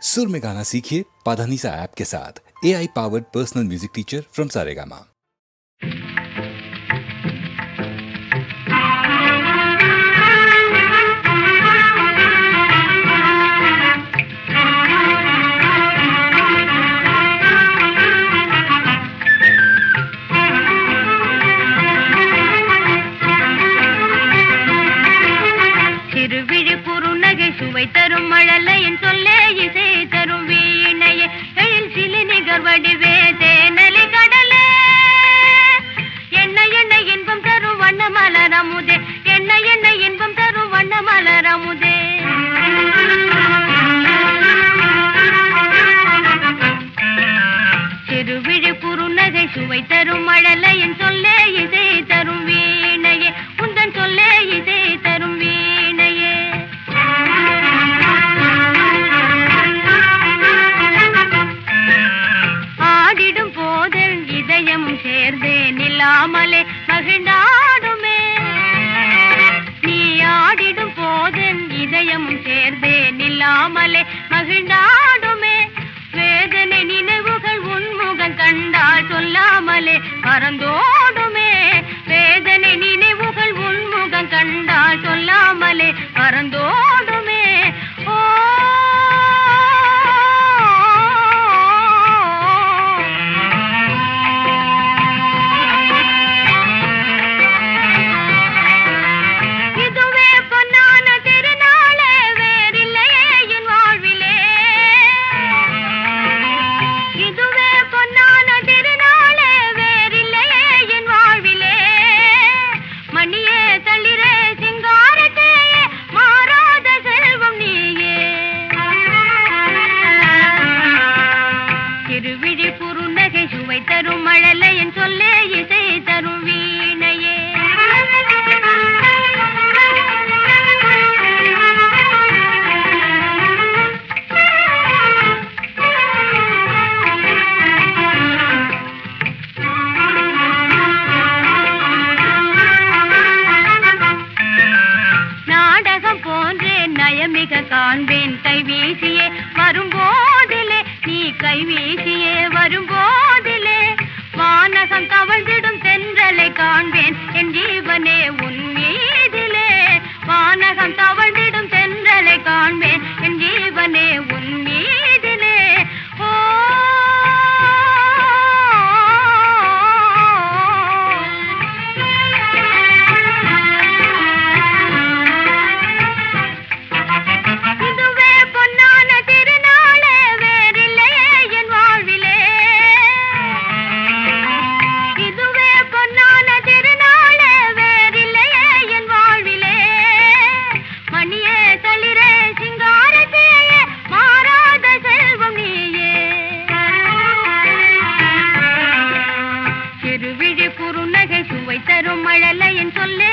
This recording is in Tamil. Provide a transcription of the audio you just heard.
सुर में गाना सीखिए पाधानीसा ऐप के साथ। AI powered personal music teacher from Saregama. சுவை தரும் மழலையின் சொல்லே இசை தரும் வீணையே எழில் சிலி நிகர் வடிவே தேனலி கடலே என்ன என்ன இன்பம் தரும் வண்ண மலர் அமுதே என்ன என்ன இன்பம் தரும் வண்ண மலர் அமுதே சிறுவிழி குறுநகை சுவை தரும் மழலையின் சொல்லே இசை தரும் வீணையே உந்தன் சொல்லே இசை தரும் வீணையே ஆடிடும் போதல் இதயமும் சேர்ந்தே நில்லாமலே மகிழ்ந்தாடுமே நீ ஆடிடும் போதல் இதயமும் சேர்ந்தே நில்லாமலே மகிழ்ந்தாடுமே வேதனை நினைவுகள் உன்முகம் கண்டால் சொல்லாமலே பறந்தோடுமே வேதனை நினைவுகள் உன்முகம் கண்டால் சொல்லாமலே பறந்தோடுமே ஓ தரும் மழலையின் சொல்லே இசை தரும் வீணையே நாடகம் போன்றே நயமிக காண்பேன் கைவீசியே வரும்போதிலே நீ கைவீசியே வரும்போதிலே வானகம் தவழ்ந்திடும் தென்றலை காண்பேன் என் ஜீவனே உன் மீதிலே வானகம் தவழ்ந்திடும் தென்றலை காண்பேன் என் ஜீவனே உன் மீதிலே ஓ இதுவே பொன்னான திருநாளே வேறில்லையே என் வாழ்விலே இதுவே பொன்னான திருநாளே வேறில்லையே என் வாழ்விலே மணியே தளிரே சிங்காரத்தையே மாறாத செல்வம் நீயே சிறுவிழி குறுநகை சுவை தரும் மழலையின் சொல்லே